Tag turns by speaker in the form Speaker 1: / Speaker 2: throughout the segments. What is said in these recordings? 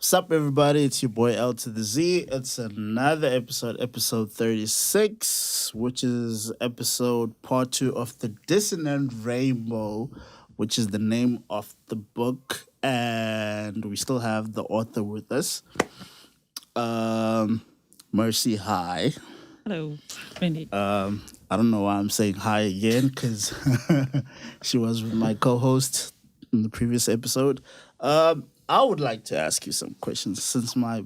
Speaker 1: Sup, everybody? It's your boy L to the Z. It's another episode 36, which is episode part 2 of the Dissonant Rainbow, which is the name of the book. And we still have the author with us. Mercy, hi.
Speaker 2: Hello, Wendy.
Speaker 1: I don't know why I'm saying hi again, because she was with my co-host in the previous episode. I would like to ask you some questions since my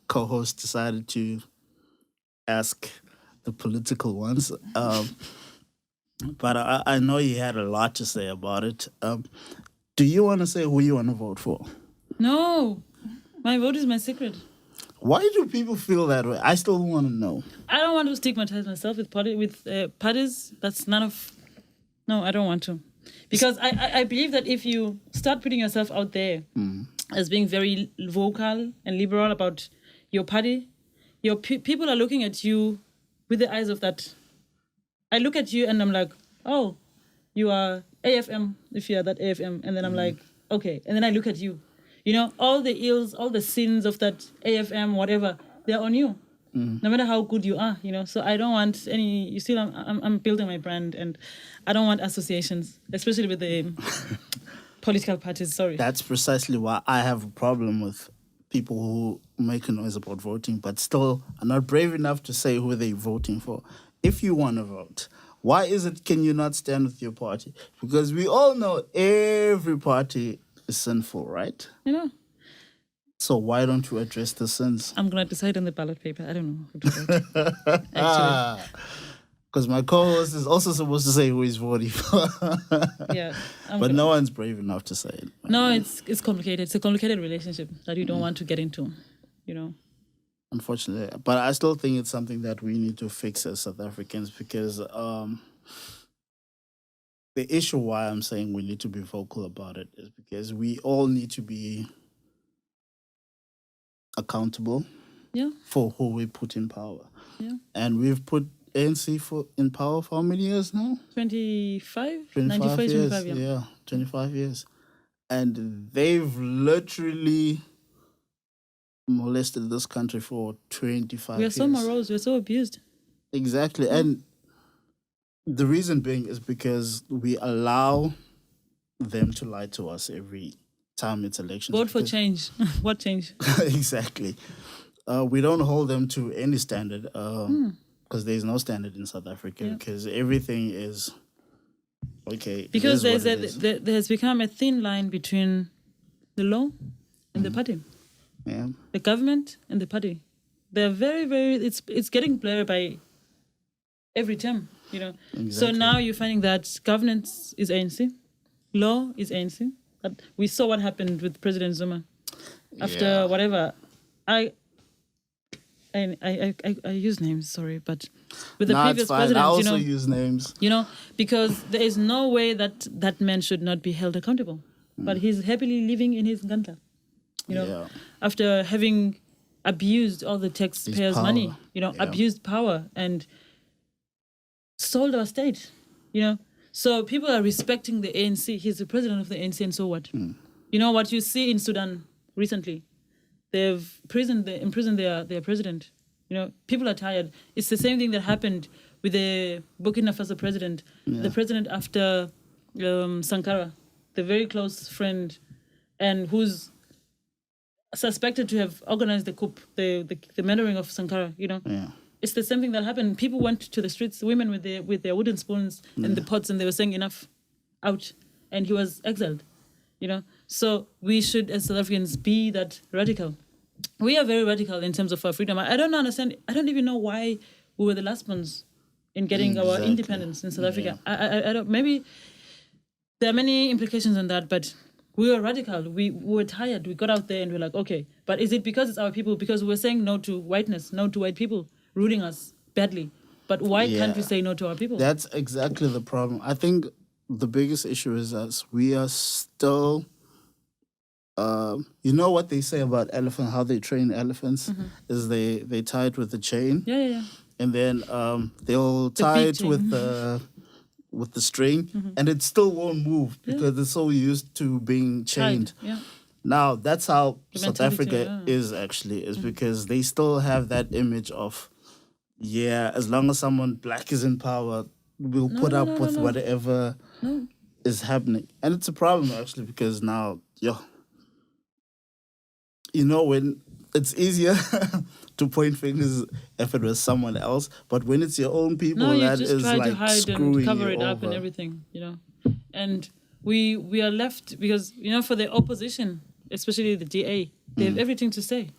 Speaker 1: co-host decided to ask the political ones. But I know you had a lot to say about it. Do you want to say who you want to vote for?
Speaker 2: No, my vote is my secret.
Speaker 1: Why do people feel that way? I still want to know.
Speaker 2: I don't want to stigmatize myself with parties. That's none of. No, I don't want to, because I believe that if you start putting yourself out there as being very vocal and liberal about your party, your people are looking at you with the eyes of that. I look at you and I'm like, oh, you are AFM if you are that AFM, and then I'm like, okay, and then I look at you. You know, all the ills, all the sins of that AFM, whatever, they're on you. No matter how good you are, you know. So I don't want any. You see, I'm building my brand, and I don't want associations, especially with the political parties. Sorry.
Speaker 1: That's precisely why I have a problem with people who make a noise about voting, but still are not brave enough to say who they're voting for. If you want to vote, why can you not stand with your party? Because we all know every party is sinful, right?
Speaker 2: You know.
Speaker 1: So why don't you address the sins?
Speaker 2: I'm gonna decide on the ballot paper. I don't know who to vote. Actually.
Speaker 1: Because my co-host is also supposed to say who he's voting for.
Speaker 2: Yeah.
Speaker 1: But no one's brave enough to say it.
Speaker 2: No, it's complicated. It's a complicated relationship that you don't want to get into, you know.
Speaker 1: Unfortunately. But I still think it's something that we need to fix as South Africans, because the issue why I'm saying we need to be vocal about it is because we all need to be accountable for who we put in power.
Speaker 2: Yeah.
Speaker 1: And we've put ANC in power for how many years now?
Speaker 2: 25?
Speaker 1: 25 years.
Speaker 2: 25,
Speaker 1: Yeah, 25 years. And they've literally molested this country for 25 years.
Speaker 2: We are so morose. We're so abused.
Speaker 1: Exactly. And the reason being is because we allow them to lie to us every time it's elections.
Speaker 2: Vote for change. What change?
Speaker 1: Exactly. We don't hold them to any standard, because there's no standard in South Africa, because everything is okay.
Speaker 2: Because there has become a thin line between the law and the party.
Speaker 1: Yeah.
Speaker 2: The government and the party. They're very, very, it's getting blurred by every term, you know.
Speaker 1: Exactly.
Speaker 2: So now you're finding that governance is ANC, law is ANC. We saw what happened with President Zuma. After whatever, I use names, sorry, but with the previous president,
Speaker 1: I also use names.
Speaker 2: You know, because there is no way that man should not be held accountable. But he's happily living in his Nkandla, you know, after having abused all the taxpayers' money, you know, abused power and sold our state, you know. So people are respecting the ANC. He's the president of the ANC, and so what? You know what you see in Sudan recently? They've imprisoned their president. You know, people are tired. It's the same thing that happened with the Burkina Faso president. The president after Sankara, the very close friend, and who's suspected to have organized the coup, the murdering of Sankara. You know.
Speaker 1: Yeah.
Speaker 2: It's the same thing that happened. People went to the streets, women with their wooden spoons and the pots, and they were saying enough, out, and he was exiled, you know. So we should, as South Africans, be that radical. We are very radical in terms of our freedom. I don't understand. I don't even know why we were the last ones in getting our independence in South Africa. I don't. Maybe there are many implications on that, but we were radical. We were tired. We got out there and we're like, okay. But is it because it's our people? Because we were saying no to whiteness, no to white people ruling us badly. But why can't we say no to our people?
Speaker 1: That's exactly the problem. I think the biggest issue is that we are still, you know what they say about elephant, how they train elephants, is they tie it with a chain.
Speaker 2: Yeah.
Speaker 1: And then they'll tie it with the string, and it still won't move because it's so used to being chained.
Speaker 2: Yeah.
Speaker 1: Now, that's how
Speaker 2: The
Speaker 1: South
Speaker 2: mentality,
Speaker 1: Africa is actually, is because they still have that image of, yeah, as long as someone black is in power, we'll put up with whatever is happening. And it's a problem, actually, because now, when it's easier to point fingers if it was someone else, but when it's your own people,
Speaker 2: you
Speaker 1: that
Speaker 2: just
Speaker 1: is
Speaker 2: try
Speaker 1: like
Speaker 2: to hide
Speaker 1: screwing
Speaker 2: and cover
Speaker 1: you
Speaker 2: it up and
Speaker 1: over.
Speaker 2: everything, And we are left because, for the opposition, especially the DA, they have everything to say.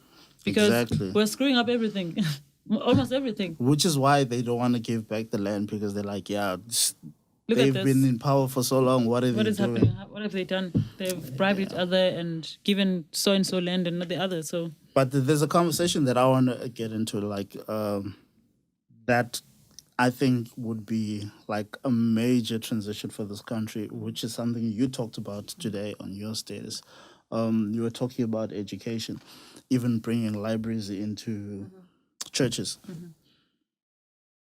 Speaker 2: Because we're screwing up everything, almost everything.
Speaker 1: Which is why they don't want to give back the land, because they're like,
Speaker 2: Look
Speaker 1: they've been in power for so long. What are they doing?
Speaker 2: Happening? What have they done? They've bribed each other and given so and so land and not the other. So,
Speaker 1: but there's a conversation that I want to get into, that I think would be like a major transition for this country, which is something you talked about today on your status. You were talking about education, even bringing libraries into churches.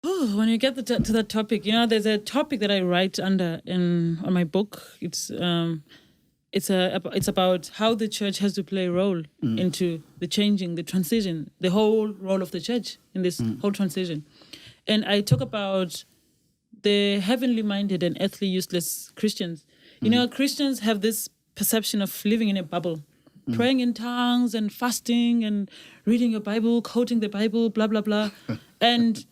Speaker 2: When you get to that topic, there's a topic that I write under on my book. It's about how the church has to play a role into the transition, the whole role of the church in this whole transition. And I talk about the heavenly minded and earthly useless Christians. Christians have this perception of living in a bubble, praying in tongues and fasting and reading your Bible, quoting the Bible, blah, blah, blah. And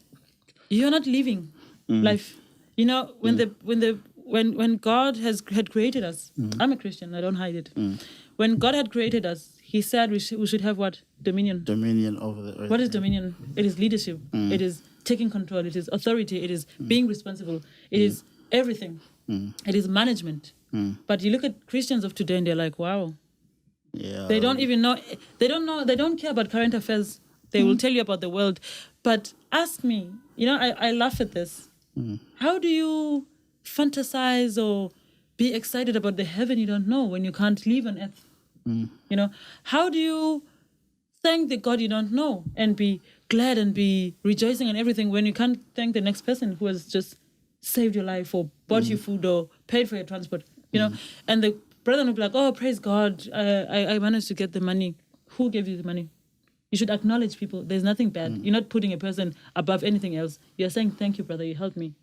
Speaker 2: you're not living life. When God had created us, I'm a Christian, I don't hide it. When God had created us, he said we should have what? Dominion.
Speaker 1: Dominion over the earth.
Speaker 2: What is dominion? It is leadership. It is taking control. It is authority. It is being responsible. It is everything. It is management. But you look at Christians of today and they're like, wow.
Speaker 1: Yeah.
Speaker 2: They don't even know. They don't care about current affairs. They will tell you about the world. But ask me, I laugh at this. How do you fantasize or be excited about the heaven you don't know when you can't live on earth? How do you thank the God you don't know and be glad and be rejoicing and everything when you can't thank the next person who has just saved your life or bought you food or paid for your transport? And the brother will be like, oh, praise God, I managed to get the money. Who gave you the money? You should acknowledge people. There's nothing bad. You're not putting a person above anything else. You're saying, thank you, brother, you helped me.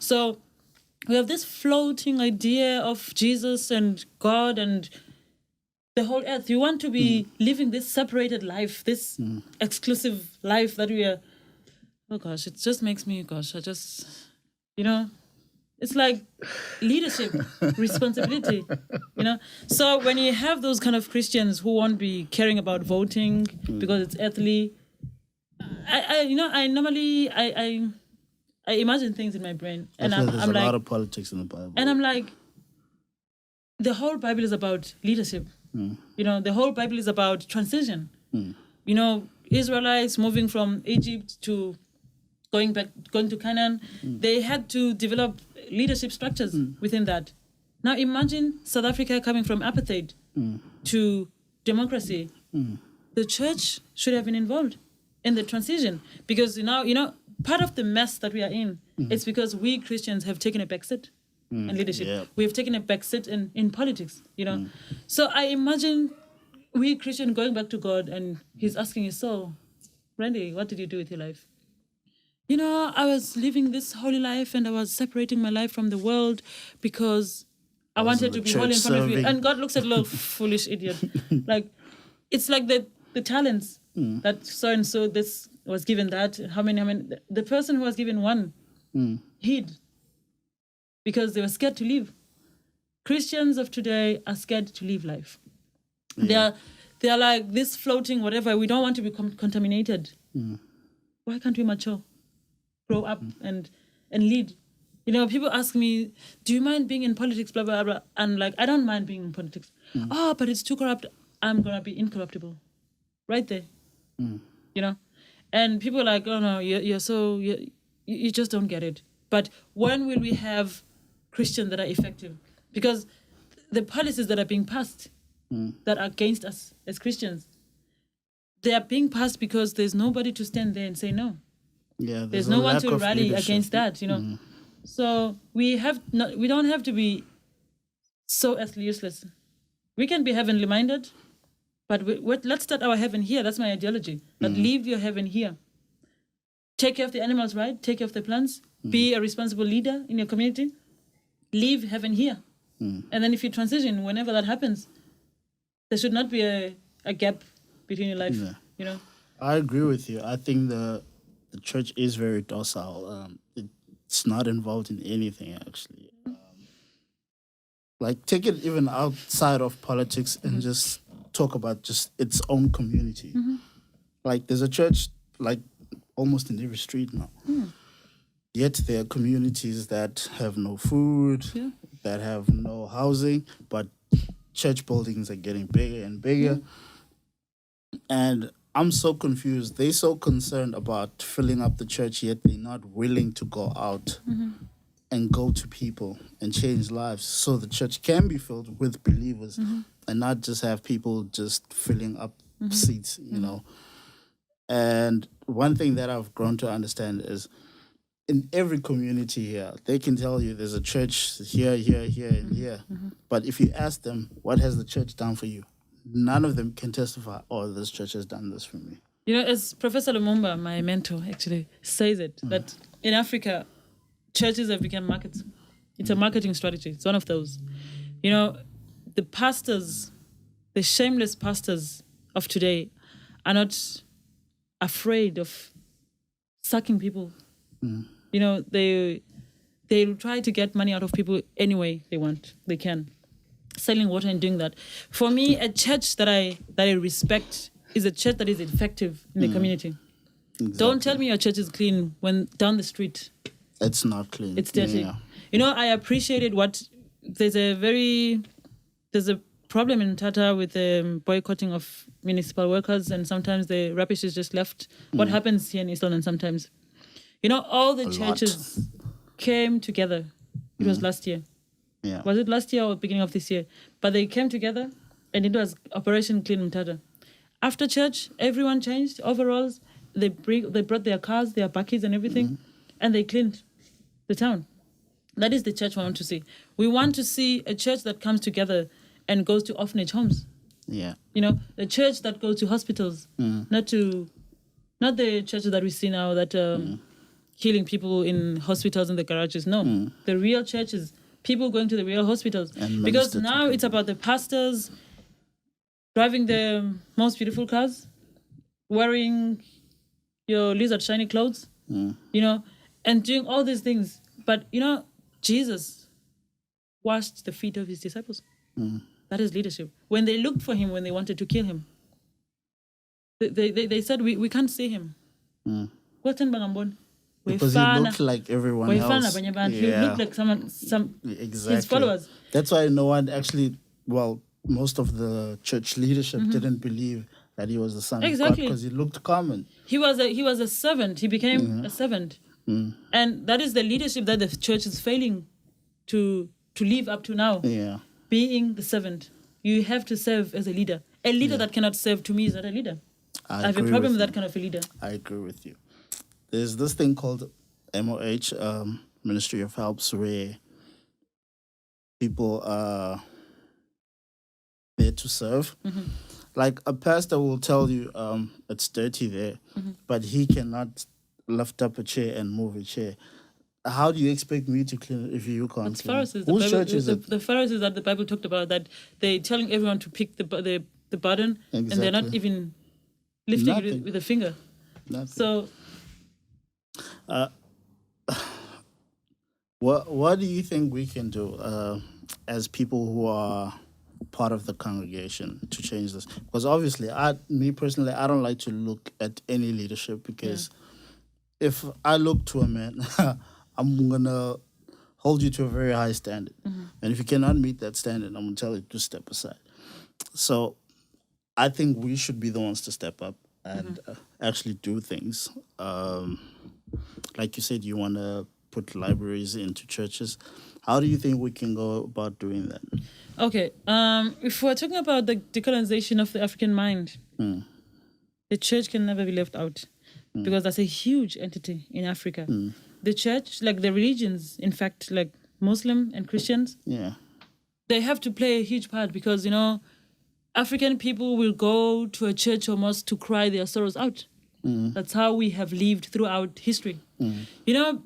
Speaker 2: So we have this floating idea of Jesus and God and the whole earth. You want to be living this separated life, this exclusive life that we are. Oh gosh, it just makes me, it's like leadership, responsibility, So when you have those kind of Christians who won't be caring about voting because it's earthly, I normally imagine things in my brain, and
Speaker 1: there's
Speaker 2: I'm
Speaker 1: a
Speaker 2: like,
Speaker 1: lot of politics in the Bible,
Speaker 2: and I'm like, the whole Bible is about leadership. The whole Bible is about transition. Israelites moving from Egypt to going to Canaan, they had to develop leadership structures within that. Now imagine South Africa coming from apartheid to democracy. The church should have been involved in the transition because part of the mess that we are in is because we Christians have taken a backseat in leadership. Yeah. We have taken a backseat in politics, So I imagine we Christians going back to God and he's asking us, so, Randy, what did you do with your life? I was living this holy life and I was separating my life from the world because I wanted to be holy in front of you. And God looks at a little foolish idiot. It's like the talents that so-and-so this was given that. How many? The person who was given one hid because they were scared to live. Christians of today are scared to live life. Yeah. They are like this floating whatever. We don't want to be contaminated. Why can't we mature? Grow up and lead. People ask me, do you mind being in politics, blah, blah, blah. I'm like, I don't mind being in politics. Oh, but it's too corrupt. I'm going to be incorruptible. Right there. And people are like, oh, no, you just don't get it. But when will we have Christians that are effective? Because the policies that are being passed that are against us as Christians, they are being passed because there's nobody to stand there and say no.
Speaker 1: Yeah,
Speaker 2: there's no one to rally against that, So we don't have to be so earthly useless. We can be heavenly minded, but let's start our heaven here. That's my ideology. But leave your heaven here. Take care of the animals, right? Take care of the plants. Be a responsible leader in your community. Leave heaven here. And then if you transition, whenever that happens, there should not be a gap between your life.
Speaker 1: Yeah.
Speaker 2: You know.
Speaker 1: I agree with you. I think the church is very docile. It's not involved in anything, actually. Like, take it even outside of politics and just talk about just its own community. Like, there's a church, like, almost in every street now. Yet there are communities that have no food, that have no housing, but church buildings are getting bigger and bigger. And I'm so confused. They're so concerned about filling up the church, yet they're not willing to go out and go to people and change lives so the church can be filled with believers and not just have people just filling up seats, you know. And one thing that I've grown to understand is in every community here, they can tell you there's a church here, here, here, and here. But if you ask them, what has the church done for you? None of them can testify, oh, this church has done this for me.
Speaker 2: You know, as Professor Lumumba, my mentor, actually says it, that in Africa, churches have become markets. It's a marketing strategy. It's one of those. You know, the pastors, the shameless pastors of today are not afraid of sucking people. You know, they'll try to get money out of people any way they want. They can. Selling water and doing that. For me, a church that I respect is a church that is effective in the community. Exactly. Don't tell me your church is clean when down the street
Speaker 1: it's not clean.
Speaker 2: It's dirty. Yeah. You know, I appreciated there's a problem in Tata with boycotting of municipal workers, and sometimes the rubbish is just left. What happens here in East London sometimes? You know, all the churches came together. It was last year.
Speaker 1: Yeah.
Speaker 2: Was it last year or beginning of this year? But they came together and it was Operation Clean Mtata. After church, everyone changed overalls. They brought their cars, their buckets and everything, and they cleaned the town. That is the church we want to see. We want to see a church that comes together and goes to orphanage homes.
Speaker 1: Yeah.
Speaker 2: You know, a church that goes to hospitals, not the churches that we see now that healing people in hospitals in the garages. No, the real church is people going to the real hospitals. Because now it's about the pastors driving the most beautiful cars, wearing your lizard shiny clothes, you know, and doing all these things. But, you know, Jesus washed the feet of his disciples. That is leadership. When they looked for him, when they wanted to kill him, they said, we can't see him.
Speaker 1: Because he looked like everyone else.
Speaker 2: He looked like
Speaker 1: exactly.
Speaker 2: his followers.
Speaker 1: That's why no one actually, most of the church leadership didn't believe that he was the son of God because he looked common.
Speaker 2: He was a servant. He became a servant. And that is the leadership that the church is failing to live up to now.
Speaker 1: Yeah.
Speaker 2: Being the servant. You have to serve as a leader. A leader that cannot serve, to me, is not a leader. I have a problem with that kind of a leader.
Speaker 1: I agree with you. There's this thing called MOH, Ministry of Helps, where people are there to serve. Like a pastor will tell you it's dirty there, but he cannot lift up a chair and move a chair. How do you expect me to clean it if you can't
Speaker 2: it's
Speaker 1: clean
Speaker 2: Pharisees.
Speaker 1: it? Whose church is it?
Speaker 2: The Pharisees that the Bible talked about, that they're telling everyone to pick the burden, and they're not even lifting it with a finger.
Speaker 1: Nothing.
Speaker 2: So,
Speaker 1: what do you think we can do as people who are part of the congregation to change this? Because obviously, me personally, I don't like to look at any leadership because if I look to a man, I'm going to hold you to a very high standard. And if you cannot meet that standard, I'm going to tell you to step aside. So I think we should be the ones to step up and actually do things. Like you said, you want to put libraries into churches. How do you think we can go about doing that?
Speaker 2: Okay. If we're talking about the decolonization of the African mind, the church can never be left out because that's a huge entity in Africa. The church, like the religions, in fact, like Muslim and Christians, they have to play a huge part because, African people will go to a church or mosque to cry their sorrows out. That's how we have lived throughout history.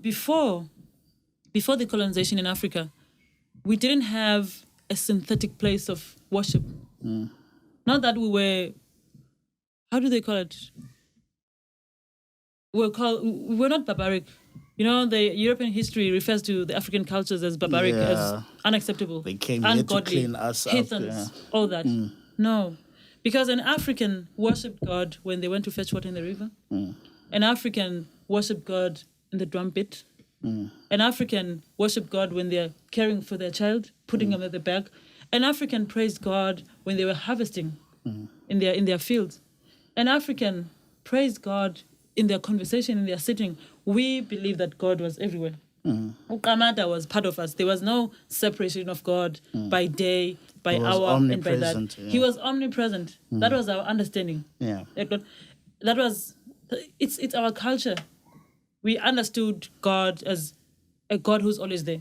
Speaker 2: Before the colonization in Africa, we didn't have a synthetic place of worship. Not that we were, how do they call it? We were not barbaric. The European history refers to the African cultures as barbaric, as unacceptable,
Speaker 1: they came
Speaker 2: ungodly,
Speaker 1: here to clean us
Speaker 2: heathens,
Speaker 1: up,
Speaker 2: all that. No, because an African worshipped God when they went to fetch water in the river. An African worshipped God in the drum beat. An African worshipped God when they're caring for their child, putting them at the back. An African praised God when they were harvesting in their fields. An African praised God in their conversation, in their sitting. We believe that God was everywhere. Ukamata was part of us. There was no separation of God by day, by hour, and by that.
Speaker 1: Yeah.
Speaker 2: He was omnipresent. That was our understanding.
Speaker 1: Yeah.
Speaker 2: It's our culture. We understood God as a God who's always there.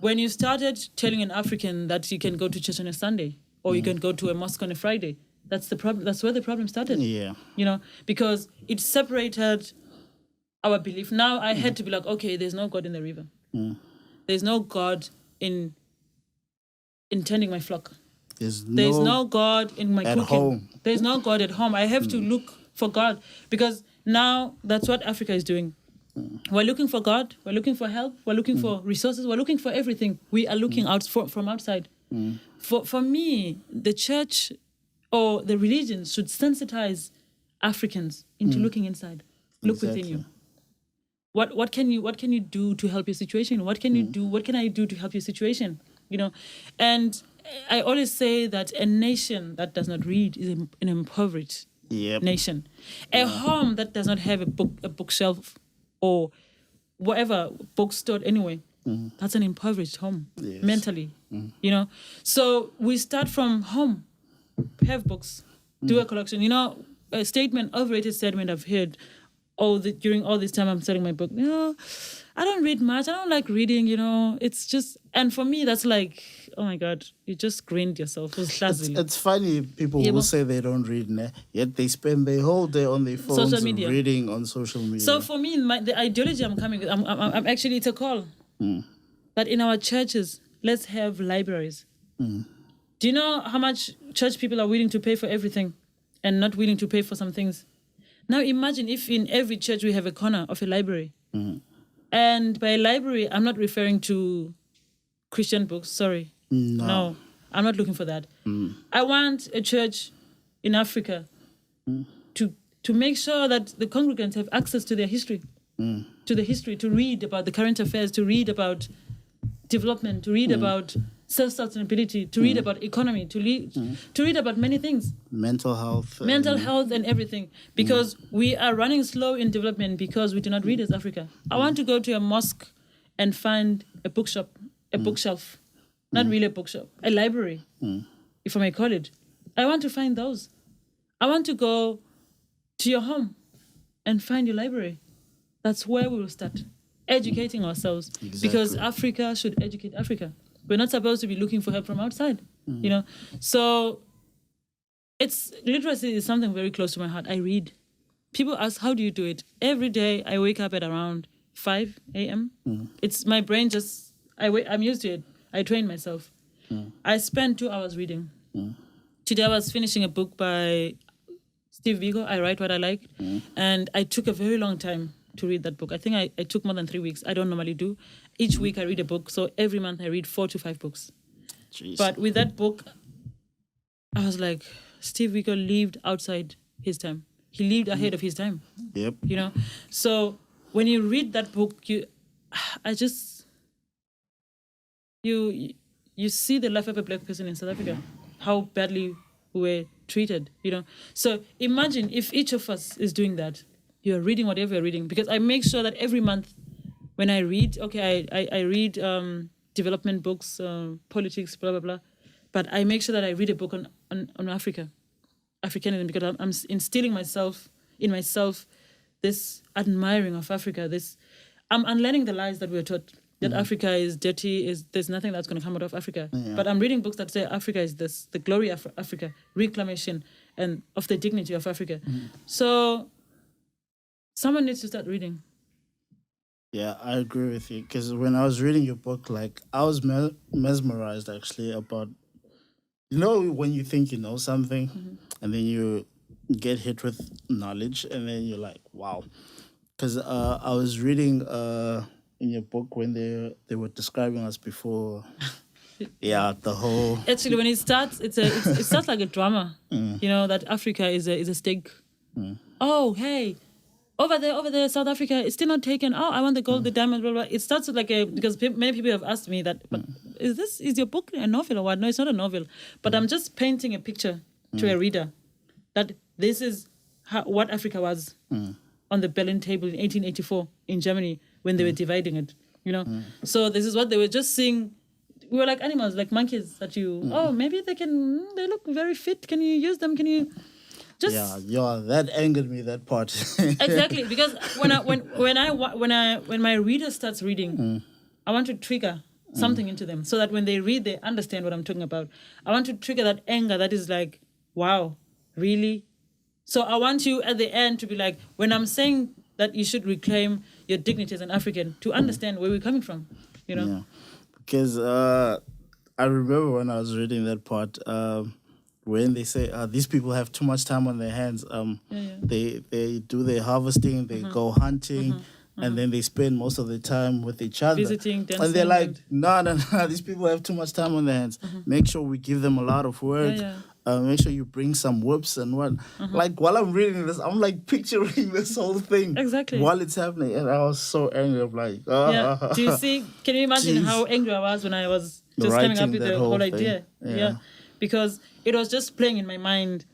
Speaker 2: When you started telling an African that you can go to church on a Sunday or you can go to a mosque on a Friday, that's the problem. That's where the problem started.
Speaker 1: Yeah.
Speaker 2: Because it separated our belief. Now I had to be like, okay, there's no God in the river. There's no God in tending my flock. There's no God in my
Speaker 1: at
Speaker 2: cooking.
Speaker 1: Home.
Speaker 2: There's no God at home. I have to look for God because now that's what Africa is doing. We're looking for God. We're looking for help. We're looking for resources. We're looking for everything. We are looking out from outside. For me, the church or the religion should sensitize Africans into looking inside. Look within you. What can you do to help your situation? What can you do? What can I do to help your situation? And I always say that a nation that does not read is an impoverished nation. A home that does not have a bookshelf or whatever book stored anyway, that's an impoverished home mentally. So we start from home. Have books, do a collection. A overrated statement I've heard during all this time I'm studying my book. I don't read much. I don't like reading, It's just, and for me, that's like, oh my God, you just grinned yourself.
Speaker 1: It's funny, people will say they don't read, yet they spend their whole day on their phones
Speaker 2: social media.
Speaker 1: Reading on social media.
Speaker 2: So for me, the ideology I'm coming with, I'm actually, it's a call that in our churches, let's have libraries. Do you know how much church people are willing to pay for everything and not willing to pay for some things? Now imagine if in every church we have a corner of a library. And by library, I'm not referring to Christian books, sorry. No, I'm not looking for that. I want a church in Africa to make sure that the congregants have access to their history, to read about the current affairs, to read about development, to read about self-sustainability, to read about economy, to read about many things.
Speaker 1: Mental health
Speaker 2: and everything. Because we are running slow in development because we do not read as Africa. I want to go to a mosque and find a bookshelf. Not really a bookshop, a library, if I may call it. I want to find those. I want to go to your home and find your library. That's where we will start educating ourselves.
Speaker 1: Exactly.
Speaker 2: Because Africa should educate Africa. We're not supposed to be looking for help from outside, So literacy is something very close to my heart. I read. People ask, how do you do it? Every day I wake up at around 5 a.m. It's my brain I'm used to it. I train myself. I spend 2 hours reading. Today I was finishing a book by Steve Biko, I Write What I Like. And I took a very long time to read that book. I think I took more than 3 weeks. I don't normally do. Each week I read a book. So every month I read 4 to 5 books.
Speaker 1: Jeez.
Speaker 2: But with that book, I was like, Steve Biko lived outside his time. He lived ahead of his time.
Speaker 1: Yep.
Speaker 2: So when you read that book, you see the life of a black person in South Africa, how badly we were treated, So imagine if each of us is doing that. You're reading whatever you're reading. Because I make sure that every month when I read, I read development books, politics, blah, blah, blah. But I make sure that I read a book on Africa, Africanism, because I'm instilling in myself this admiring of Africa. I'm unlearning the lies that we were taught. that Africa is dirty, there's nothing that's going to come out of Africa.
Speaker 1: Yeah.
Speaker 2: But I'm reading books that say Africa is this, the glory of Africa, reclamation and of the dignity of Africa. So someone needs to start reading.
Speaker 1: Yeah, I agree with you. Because when I was reading your book, like, I was mesmerized actually about, when you think you know something and then you get hit with knowledge and then you're like, wow. Because I was reading in your book when they were describing us before. Yeah, the whole.
Speaker 2: Actually, when it starts, it starts like a drama. That Africa is a stake. Oh, hey, over there, South Africa, it's still not taken. Oh, I want the gold, the diamond, blah blah. It starts with because many people have asked me that. But is your book a novel or what? No, it's not a novel. But I'm just painting a picture to a reader that this is what Africa was on the Berlin table in 1884 in Germany when they were dividing it. So this is what they were just seeing. We were like animals, like monkeys that maybe they look very fit. Can you use them? Can you just...
Speaker 1: Yeah, that angered me, that part.
Speaker 2: Exactly, because when my reader starts reading, I want to trigger something into them so that when they read, they understand what I'm talking about. I want to trigger that anger that is like, wow, really? So I want you at the end to be like, when I'm saying that you should reclaim your dignity as an African, to understand where we're coming from,
Speaker 1: Yeah. Because I remember when I was reading that part, when they say these people have too much time on their hands. They do their harvesting, they go hunting, and then they spend most of the time with each other.
Speaker 2: Visiting, dancing.
Speaker 1: And they're like, no, these people have too much time on their hands. Make sure we give them a lot of work. Make sure you bring some whips and what. Like, while I'm reading this, I'm like picturing this whole thing.
Speaker 2: Exactly.
Speaker 1: While it's happening. And I was so angry. I'm like,
Speaker 2: Do you see? Can you imagine how angry I was when I was just coming up with the whole idea? Yeah. Because it was just playing in my mind.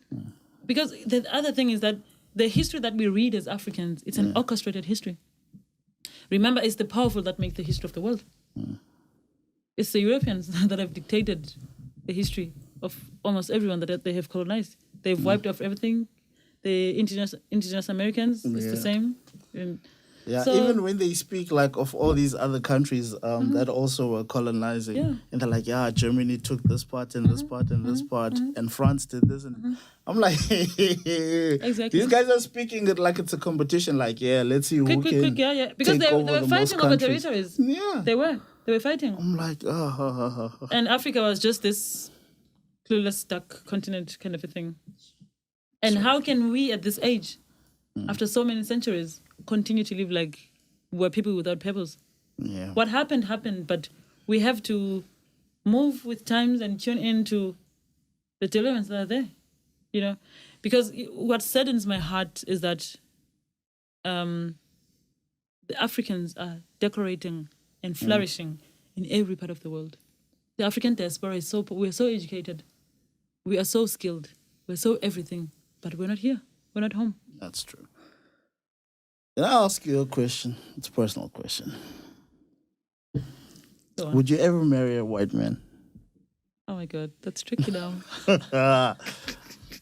Speaker 2: Because the other thing is that the history that we read as Africans, it's an orchestrated history. Remember, it's the powerful that make the history of the world. It's the Europeans that have dictated the history of almost everyone that they have colonized. They've wiped off everything. The indigenous Americans, it's the same. So,
Speaker 1: even when they speak like of all these other countries that also were colonizing, and they're like, Germany took this part and this part and this part, and France did this, and I'm like,
Speaker 2: exactly.
Speaker 1: These guys are speaking it like it's a competition. Like, let's see who can
Speaker 2: because
Speaker 1: take
Speaker 2: they
Speaker 1: over
Speaker 2: were
Speaker 1: the
Speaker 2: fighting
Speaker 1: most
Speaker 2: over
Speaker 1: countries.
Speaker 2: territories.
Speaker 1: Yeah,
Speaker 2: they were fighting.
Speaker 1: I'm like,
Speaker 2: and Africa was just this clueless, stuck continent kind of a thing. And how can we at this age, after so many centuries, continue to live like we're people without purpose?
Speaker 1: Yeah.
Speaker 2: What happened, but we have to move with times and tune into the dilemmas that are there, because what saddens my heart is that the Africans are decorating and flourishing in every part of the world. The African diaspora we're so educated, we are so skilled, we're so everything, but we're not here, we're not home.
Speaker 1: That's true. Can I ask you a question? It's a personal question. Would you ever marry a white man?
Speaker 2: Oh my God, that's tricky now.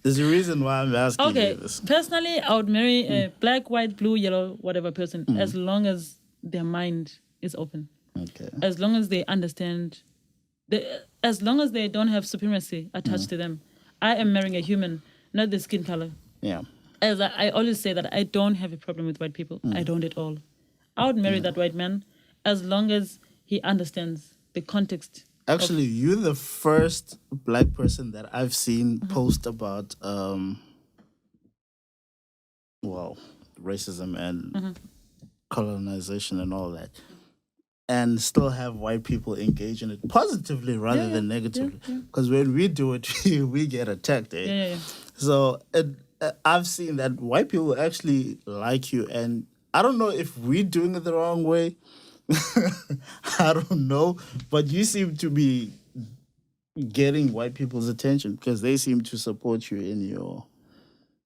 Speaker 1: There's a reason why I'm asking you this.
Speaker 2: Personally, I would marry a black, white, blue, yellow, whatever person, as long as their mind is open.
Speaker 1: Okay.
Speaker 2: As long as they understand, as long as they don't have supremacy attached to them. I am marrying a human, not the skin color.
Speaker 1: Yeah.
Speaker 2: As I always say that I don't have a problem with white people. I don't at all. I would marry that white man as long as he understands the context.
Speaker 1: Actually, you're the first black person that I've seen post about, racism and colonization and all that, and still have white people engage in it positively rather than negatively. Because when we do it, we get attacked. So I've seen that white people actually like you, and I don't know if we're doing it the wrong way. I don't know, but you seem to be getting white people's attention because they seem to support you in your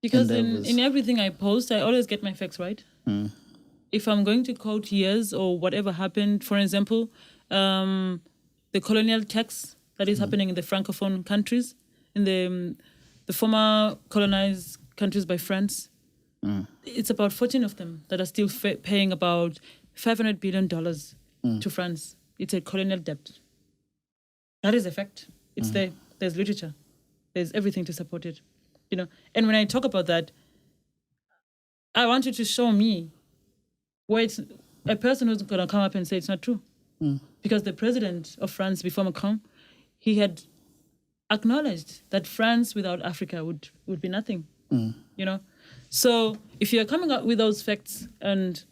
Speaker 1: endeavors.
Speaker 2: in everything I post, I always get my facts right. If I'm going to quote years or whatever happened, for example, the colonial tax that is happening in the Francophone countries, in the former colonized countries by France, it's about 14 of them that are still paying about $500 billion to France. It's a colonial debt. That is a fact. It's there. There's literature. There's everything to support it. And when I talk about that, I want you to show me where it's a person who's going to come up and say it's not true. Because the president of France before Macron, he had acknowledged that France without Africa would be nothing. So if you're coming up with those facts, and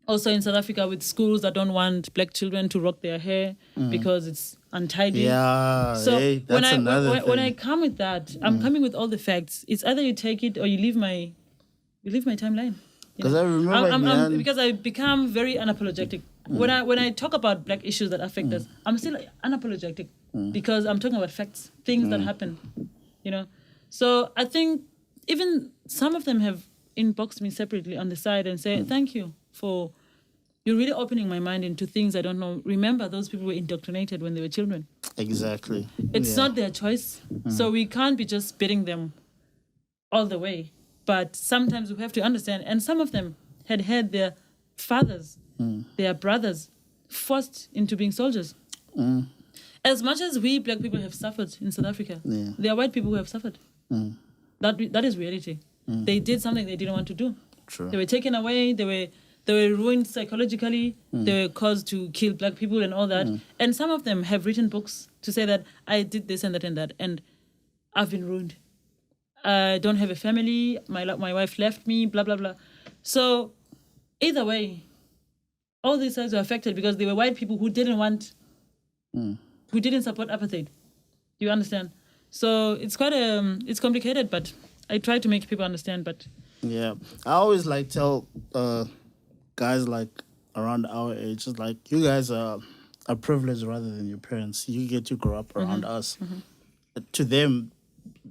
Speaker 2: also in South Africa with schools that don't want black children to rock their hair because it's untidy.
Speaker 1: Yeah,
Speaker 2: so
Speaker 1: hey, that's another thing.
Speaker 2: When I come with that, I'm coming with all the facts. It's either you take it or you leave my timeline.
Speaker 1: Because I remember
Speaker 2: because I become very unapologetic. When I talk about black issues that affect us, I'm still unapologetic because I'm talking about facts, things that happen. So I think even some of them have inboxed me separately on the side and say, thank you for, you're really opening my mind into things I don't know. Remember, those people were indoctrinated when they were children.
Speaker 1: Exactly.
Speaker 2: It's not their choice. So we can't be just spitting them all the way. But sometimes we have to understand. And some of them had their fathers, their brothers, forced into being soldiers. As much as we black people have suffered in South Africa, there are white people who have suffered. That is reality. They did something they didn't want to do.
Speaker 1: True.
Speaker 2: They were taken away. They were ruined psychologically. They were caused to kill black people and all that. And some of them have written books to say that I did this and that and that, and I've been ruined. I don't have a family. My wife left me. Blah blah blah. So either way, all these sides were affected because they were white people who didn't want, who didn't support apartheid. You understand? So it's quite it's complicated, but I try to make people understand. But
Speaker 1: yeah, I always tell guys around our age, it's like, you guys are privileged rather than your parents. You get to grow up around us. To them,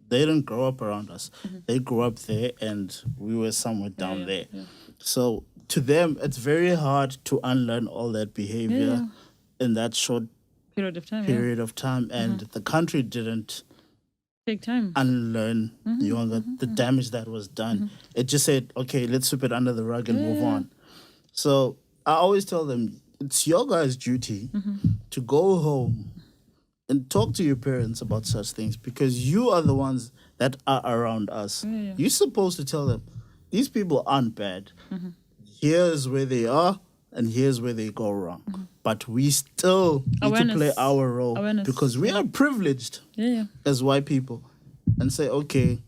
Speaker 1: they didn't grow up around us. They grew up there, and we were somewhere down there. Yeah. So to them, it's very hard to unlearn all that behavior in that short
Speaker 2: period of time.
Speaker 1: And the country didn't
Speaker 2: take time
Speaker 1: unlearn the damage that was done. It just said, okay, let's sweep it under the rug and move on. So I always tell them, it's your guys' duty to go home and talk to your parents about such things, because you are the ones that are around us. You're supposed to tell them, these people aren't bad. Here's where they are, and here's where they go wrong. But we still need to play our role because we are privileged as white people, and say, okay,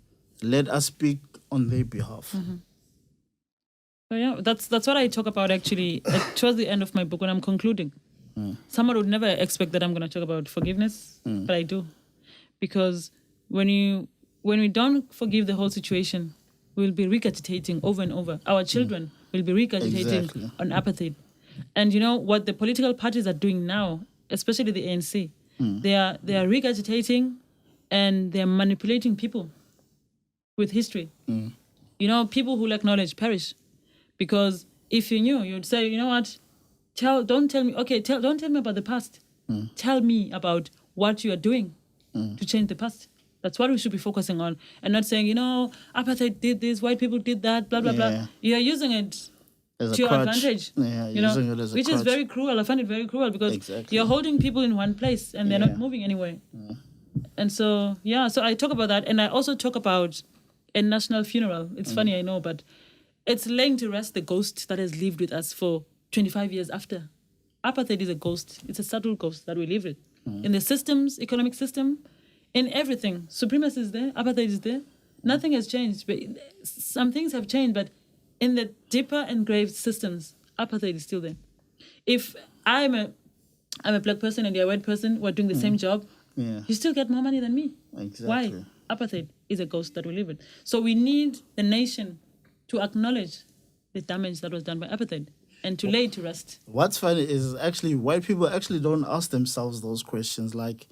Speaker 1: let us speak on their behalf.
Speaker 2: So yeah, that's what I talk about actually towards the end of my book when I'm concluding. Someone would never expect that I'm going to talk about forgiveness, but I do, because when we don't forgive the whole situation, we'll be regurgitating over and over. Our children will be regurgitating on apartheid. And you know what the political parties are doing now, especially the ANC, they are regurgitating and they're manipulating people with history. People who lack knowledge perish, because if you knew, you'd say, you know what? Don't tell me about the past. Tell me about what you are doing to change the past. That's what we should be focusing on, and not saying, apartheid did this, white people did that, blah, blah, blah. You're using it to your advantage.
Speaker 1: Using it as a
Speaker 2: which
Speaker 1: crutch.
Speaker 2: Is very cruel. I find it very cruel because you're holding people in one place and they're not moving anywhere. And so, so I talk about that, and I also talk about a national funeral. It's funny, I know, but it's laying to rest the ghost that has lived with us for 25 years after. Apartheid is a ghost. It's a subtle ghost that we live with. In the systems, economic system, in everything. Supremacy is there. Apartheid is there. Nothing has changed. But some things have changed, but in the deeper engraved systems, apartheid is still there. If I'm a black person and you're a white person, we're doing the same job, you still get more money than me.
Speaker 1: Exactly.
Speaker 2: Why? Apartheid is a ghost that we live with. So we need the nation to acknowledge the damage that was done by apartheid and to lay it to rest.
Speaker 1: What's funny is actually white people actually don't ask themselves those questions. Like,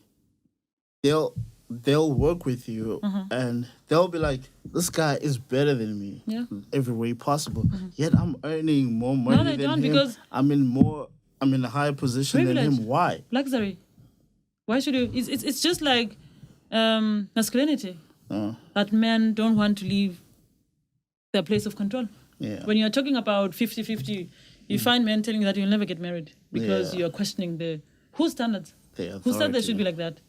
Speaker 1: they'll work with you and they'll be like, this guy is better than me in every way possible. Yet I'm earning more money than him. Because I'm in a higher position than him. Why?
Speaker 2: Luxury. Why should you? It's just like masculinity. That men don't want to leave their place of control. When you're talking about 50-50, You find men telling you that you'll never get married because you're questioning whose standards? Who said they should be like that?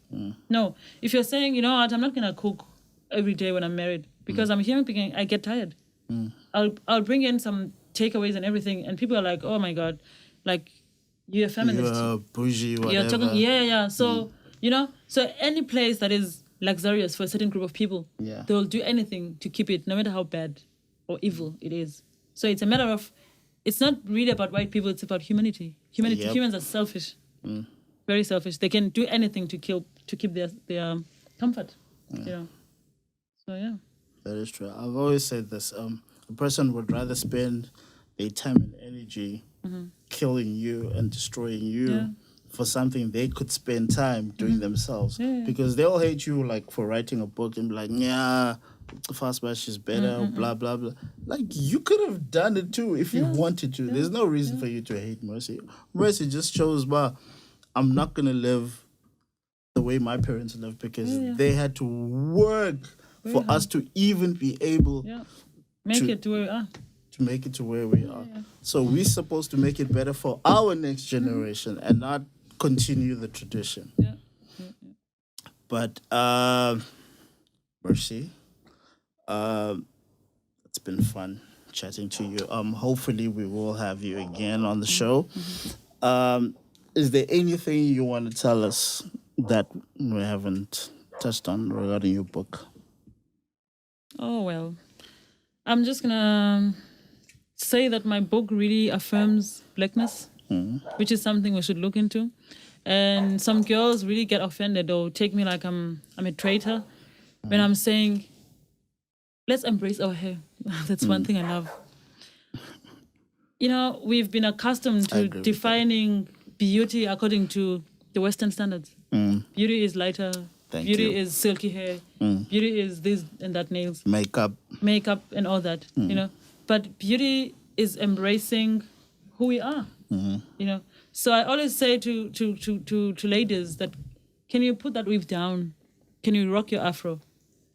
Speaker 2: No. If you're saying, you know what, I'm not going to cook every day when I'm married because I'm a human being, I get tired. I'll bring in some takeaways and everything, and people are like, oh my God, like, you're a feminist.
Speaker 1: You're bougie, whatever.
Speaker 2: You're talking, So, so any place that is luxurious for a certain group of people, they'll do anything to keep it, no matter how bad or evil it is. So it's a matter of, it's not really about white people, it's about humanity. Humans are selfish, very selfish. They can do anything to keep their comfort, So, yeah.
Speaker 1: That is true. I've always said this. A person would rather spend their time and energy killing you and destroying you for something they could spend time doing themselves. Because they'll hate you like for writing a book and be like, yeah, Fast Bash is better, blah, blah, blah. Like, you could have done it too if you wanted to. There's no reason for you to hate Mercy. Mercy just chose, I'm not going to live the way my parents lived because they had to work for us to even be able
Speaker 2: make it to where we are.
Speaker 1: To make it to where we are. So we're supposed to make it better for our next generation and not continue the tradition. But Mercy, it's been fun chatting to you. Hopefully we will have you again on the show. Is there anything you want to tell us that we haven't touched on regarding your book?
Speaker 2: Oh, well, I'm just going to say that my book really affirms blackness, which is something we should look into. And some girls really get offended or take me like I'm a traitor when I'm saying, let's embrace our hair. That's one thing I love. We've been accustomed to defining beauty according to the Western standards. Beauty is lighter. Beauty is silky hair. Beauty is this and that nails.
Speaker 1: Makeup
Speaker 2: and all that, But beauty is embracing who we are, So I always say to ladies that, can you put that weave down? Can you rock your afro?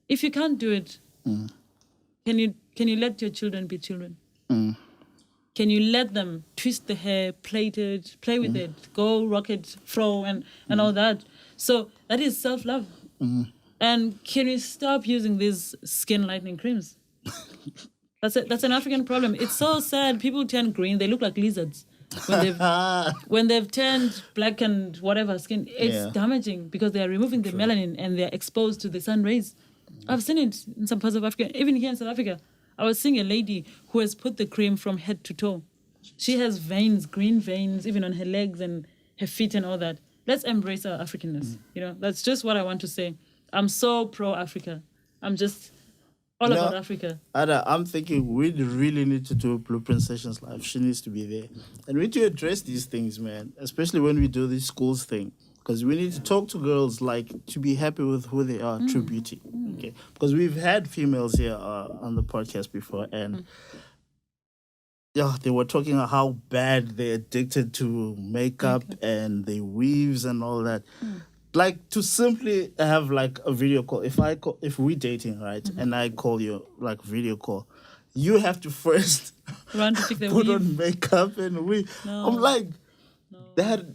Speaker 2: If you can't do it, can you let your children be children? Can you let them twist the hair, plait it, play with it, go rock it, fro, and all that? So that is self-love. And can we stop using these skin lightening creams? That's an African problem. It's so sad. People turn green. They look like lizards. When they've turned black and whatever skin, it's damaging because they are removing the melanin and they're exposed to the sun rays. I've seen it in some parts of Africa, even here in South Africa. I was seeing a lady who has put the cream from head to toe. She has veins, green veins, even on her legs and her feet and all that. Let's embrace our Africanness. That's just what I want to say. I'm so pro-Africa. I'm just all about Africa.
Speaker 1: Ada, I'm thinking we really need to do Blueprint Sessions Live. She needs to be there. And we need to address these things, man, especially when we do this schools thing. Because we need to talk to girls, like, to be happy with who they are, true beauty. Okay, because we've had females here on the podcast before, and they were talking about how bad they're addicted to makeup and the weaves and all that. Like, to simply have like a video call. If we're dating, right, and I call you like video call, you have to first
Speaker 2: run to pick the
Speaker 1: put
Speaker 2: weave.
Speaker 1: on makeup and weave. No. I'm like, that.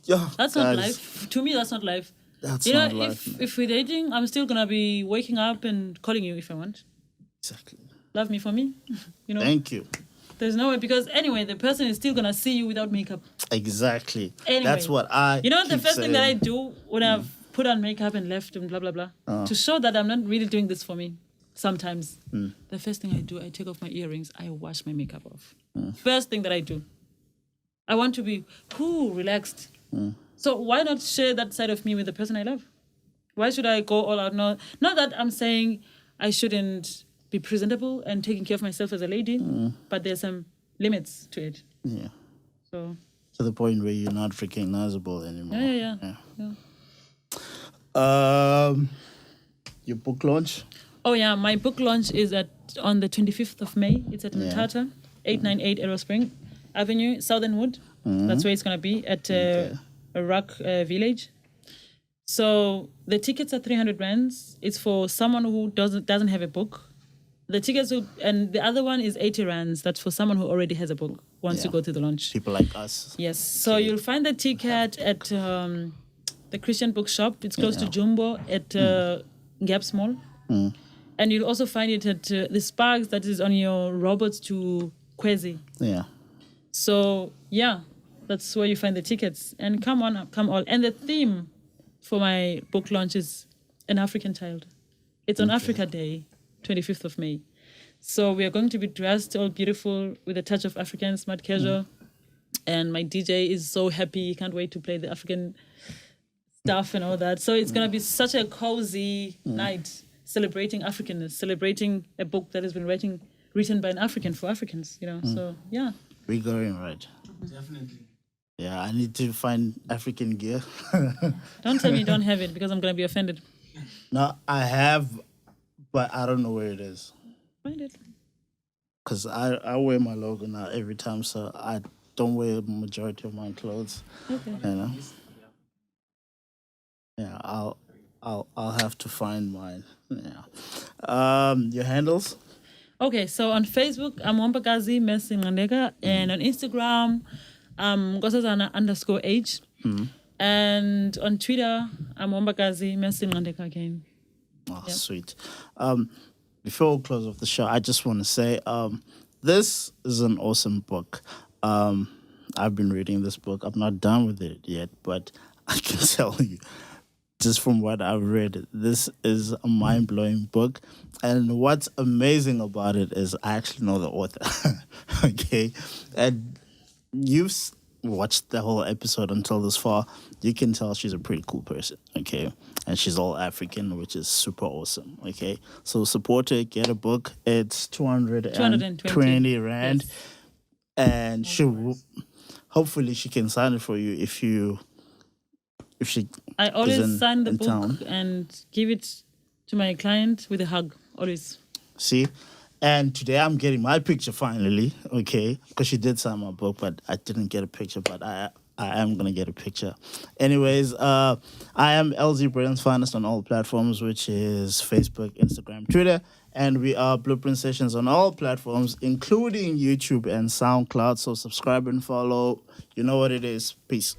Speaker 2: That's not life. To me, that's not life.
Speaker 1: That's not life.
Speaker 2: If we're dating, I'm still gonna be waking up and calling you if I want.
Speaker 1: Exactly.
Speaker 2: Love me for me.
Speaker 1: Thank you.
Speaker 2: There's no way, because anyway, the person is still gonna see you without makeup.
Speaker 1: Exactly.
Speaker 2: Anyway,
Speaker 1: that's what I.
Speaker 2: The first thing that I do when I've put on makeup and left and blah blah blah, to show that I'm not really doing this for me. Sometimes the first thing I do, I take off my earrings. I wash my makeup off. First thing that I do. I want to be cool, relaxed. So why not share that side of me with the person I love? Why should I go all out? No, not that I'm saying I shouldn't be presentable and taking care of myself as a lady, but there's some limits to it.
Speaker 1: Yeah.
Speaker 2: So
Speaker 1: to the point where you're not recognizable anymore.
Speaker 2: Yeah.
Speaker 1: Your book launch?
Speaker 2: Oh yeah, my book launch is on the 25th of May. It's at Mthatha, 898 Arrow Spring Avenue, Southern Wood. That's where it's going to be at a Rock Village. So the tickets are 300 rands. It's for someone who doesn't have a book. The tickets and the other one is 80 rands. That's for someone who already has a book. once you go to the launch.
Speaker 1: People like us.
Speaker 2: Yes. So you'll find the ticket at the Christian Bookshop. It's close to Jumbo at Gaps Mall. And you'll also find it at the Sparks that is on your Roberts to Kwezi.
Speaker 1: Yeah.
Speaker 2: So, yeah, that's where you find the tickets. And come on, come all. And the theme for my book launch is An African Child. It's on Africa Day, 25th of May. So we are going to be dressed all beautiful with a touch of African, smart casual. And my DJ is so happy. He can't wait to play the African stuff and all that. So it's going to be such a cozy night, celebrating Africanness, celebrating a book that has been written by an African for Africans, So, yeah.
Speaker 1: We're going right.
Speaker 3: Definitely.
Speaker 1: Yeah, I need to find African gear.
Speaker 2: Don't tell me you don't have it because I'm going to be offended.
Speaker 1: No, I have, but I don't know where it is.
Speaker 2: Find it.
Speaker 1: Because I wear my logo now every time, so I don't wear the majority of my clothes.
Speaker 2: Okay.
Speaker 1: Yeah, I'll have to find mine. Yeah. Your handles?
Speaker 2: Okay, so on Facebook, I'm Hombakazi Mercy Nqandeka, and on Instagram, I'm Nkosazana_H. And on Twitter, I'm Hombakazi Mercy Nqandeka again.
Speaker 1: Oh, sweet. Before we close off the show, I just want to say this is an awesome book. I've been reading this book. I'm not done with it yet, but I can tell you, just from what I've read, this is a mind-blowing book. And what's amazing about it is I actually know the author. Okay? And you've watched the whole episode until this far. You can tell she's a pretty cool person. Okay? And she's all African, which is super awesome. Okay? So support her, get a book. It's 220 Rand.
Speaker 2: Yes.
Speaker 1: And hopefully she can sign it for you if she
Speaker 2: I always
Speaker 1: is
Speaker 2: sign the
Speaker 1: in
Speaker 2: book
Speaker 1: town.
Speaker 2: and give it to my client with a hug, always.
Speaker 1: See? And today I'm getting my picture finally, okay? Because she did sign my book, but I didn't get a picture, but I am going to get a picture. Anyways, I am L-Zee Britain's Finest on all platforms, which is Facebook, Instagram, Twitter. And we are Blueprint Sessions on all platforms, including YouTube and SoundCloud. So subscribe and follow. You know what it is. Peace.